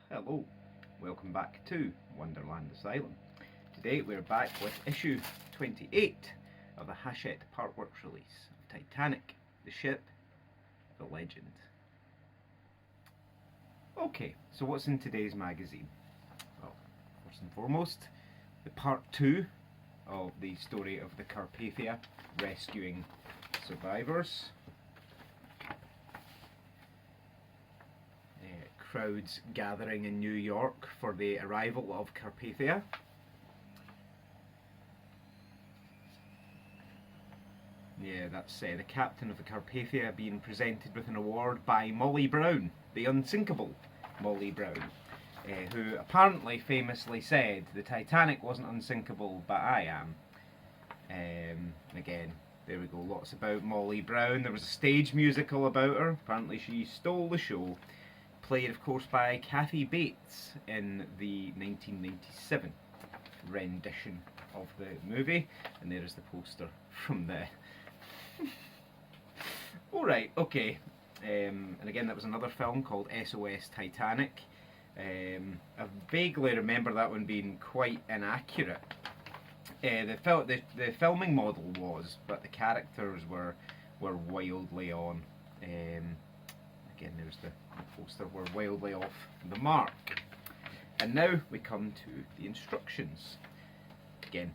Hello, welcome back to Wonderland Asylum. Today we're back with issue 28 of the Hachette Partworks release of Titanic, the ship, the legend. Okay, so what's in today's magazine? Well, first and foremost, the part 2 of the story of the Carpathia rescuing survivors. Crowds gathering in New York for the arrival of Carpathia. Yeah, that's the captain of the Carpathia being presented with an award by Molly Brown, the unsinkable Molly Brown, who apparently famously said, "The Titanic wasn't unsinkable, but I am." Again, there we go, lots about Molly Brown. There was a stage musical about her. Apparently she stole the show. Played, of course, by Kathy Bates in the 1997 rendition of the movie. And there is the poster from the... Alright, okay. And again, that was another film called SOS Titanic. I vaguely remember that one being quite inaccurate. The filming model was, but the characters were wildly on. Again, there's the poster, we're wildly off the mark. And now we come to the instructions. Again,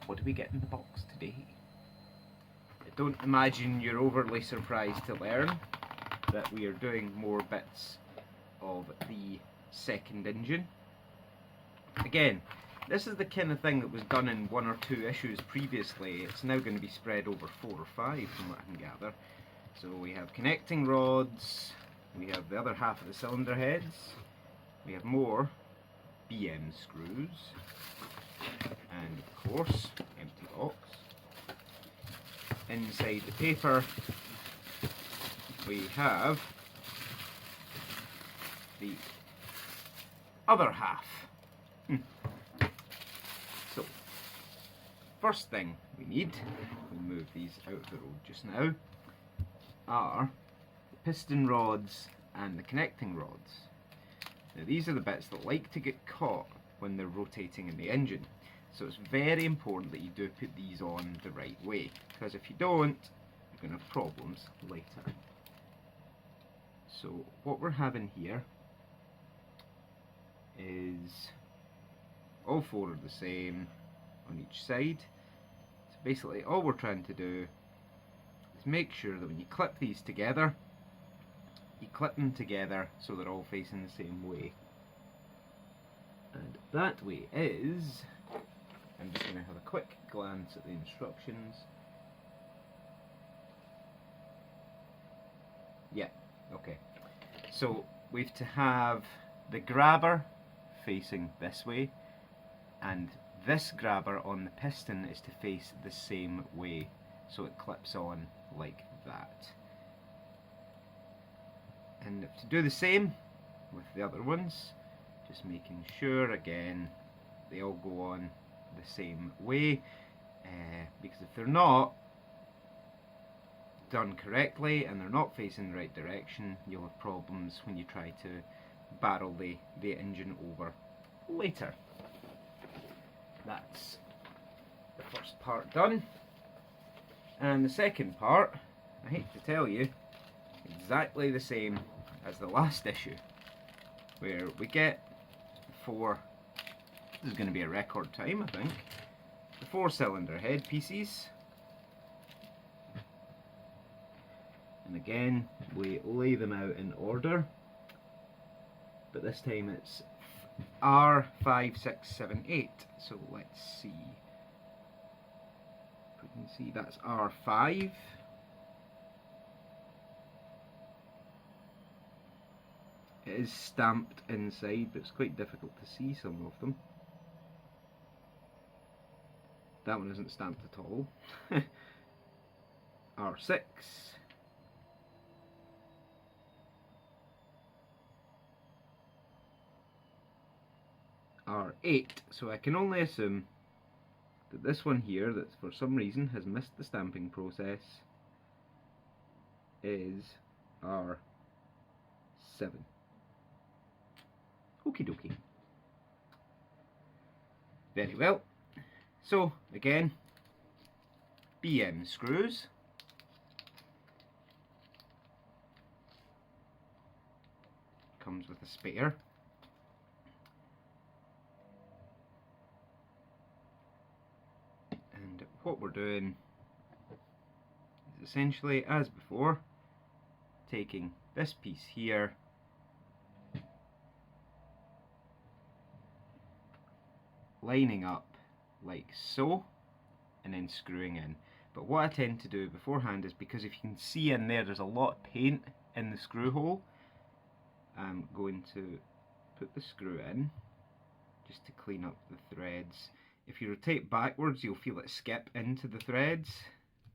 what do we get in the box today? I don't imagine you're overly surprised to learn that we are doing more bits of the second engine. Again, this is the kind of thing that was done in 1 or 2 issues previously. It's now going to be spread over 4 or 5 from what I can gather. So we have connecting rods, we have the other half of the cylinder heads, we have more BM screws, and of course, empty box. Inside the paper we have the other half. So, first thing we need, we'll move these out of the road just now, are the piston rods and the connecting rods. Now these are the bits that like to get caught when they're rotating in the engine, so it's very important that you do put these on the right way, because if you don't, you're going to have problems later. So what we're having here is all 4 are the same on each side. So basically all we're trying to do is make sure that when you clip these together, you clip them together so they're all facing the same way. And that way is, I'm just going to have a quick glance at the instructions. Yeah, okay. So we've to have the grabber facing this way, and this grabber on the piston is to face the same way, so it clips on like that. And to do the same with the other ones, just making sure again they all go on the same way, because if they're not done correctly and they're not facing the right direction, you'll have problems when you try to barrel the engine over later. That's the first part done. And the second part, I hate to tell you, exactly the same as the last issue, where we get 4, this is going to be a record time I think, the 4 cylinder head pieces. And again, we lay them out in order, but this time it's R5, 6, 7, 8. So let's see. We can see that's R5. It is stamped inside, but it's quite difficult to see some of them. That one isn't stamped at all. R6. R8, so I can only assume that this one here, that for some reason has missed the stamping process, is are 7. Okie dokie. Very well. So again, BM screws. Comes with a spare. And what we're doing is essentially, as before, taking this piece here, lining up like so, and then screwing in. But what I tend to do beforehand is, because if you can see in there, there's a lot of paint in the screw hole, I'm going to put the screw in just to clean up the threads. If you rotate backwards, you'll feel it skip into the threads,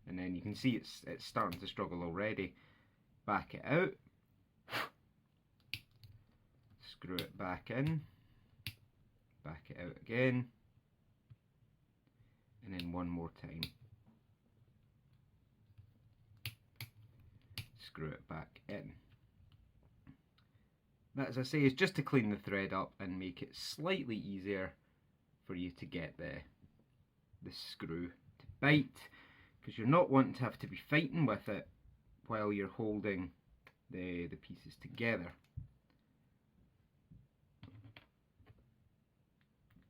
and then you can see it's starting to struggle already. Back it out, screw it back in, back it out again, and then one more time. Screw it back in. That, as I say, is just to clean the thread up and make it slightly easier for you to get the screw to bite, because you're not wanting to have to be fighting with it while you're holding the pieces together.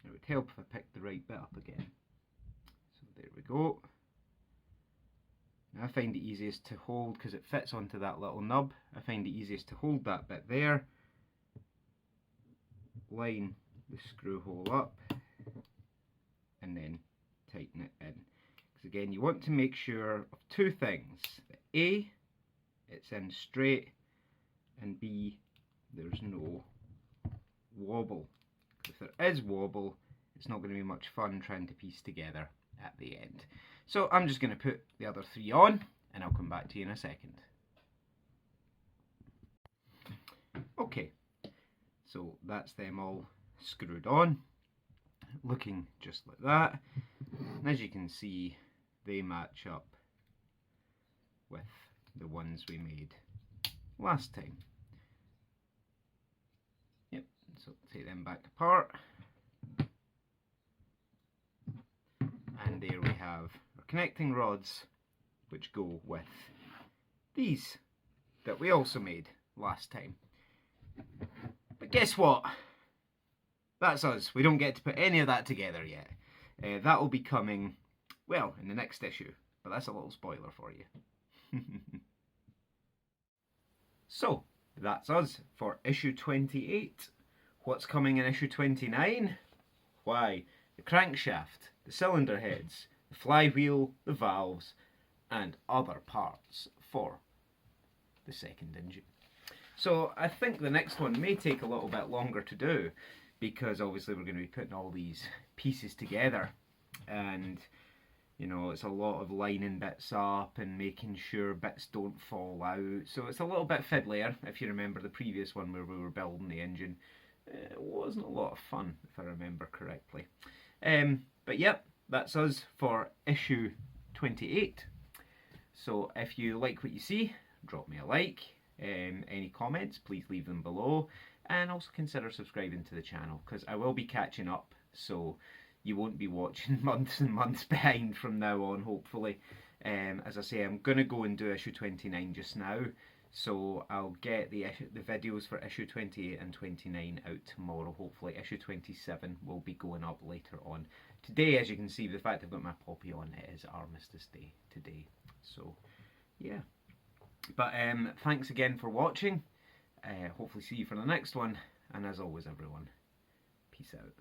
It would help if I picked the right bit up again. So there we go. Now I find it easiest to hold, because it fits onto that little nub, I find it easiest to hold that bit there, line the screw hole up, and then tighten it in. Because again, you want to make sure of two things. A, it's in straight, and B, there's no wobble. If there is wobble, it's not going to be much fun trying to piece together at the end. So I'm just going to put the other 3 on, and I'll come back to you in a second. Okay, so that's them all screwed on, looking just like that. And as you can see, they match up with the ones we made last time. Yep, so take them back apart. And there we have our connecting rods, which go with these that we also made last time. But guess what? That's us. We don't get to put any of that together yet. That will be coming, well, in the next issue. But that's a little spoiler for you. So, that's us for issue 28. What's coming in issue 29? Why, the crankshaft, the cylinder heads, the flywheel, the valves, and other parts for the second engine. So I think the next one may take a little bit longer to do, because obviously we're going to be putting all these pieces together, and you know, it's a lot of lining bits up and making sure bits don't fall out. So it's a little bit fiddlier. If you remember the previous one where we were building the engine, it wasn't a lot of fun, if I remember correctly. But yep, that's us for issue 28. So if you like what you see, drop me a like. Any comments, please leave them below, and also consider subscribing to the channel, because I will be catching up, so you won't be watching months and months behind from now on, hopefully. As I say, I'm going to go and do issue 29 just now, so I'll get the videos for issue 28 and 29 out tomorrow. Hopefully issue 27 will be going up later on. Today, as you can see, the fact I've got my poppy on, it is Armistice Day today, so yeah. But thanks again for watching. Hopefully see you for the next one. And as always, everyone, peace out.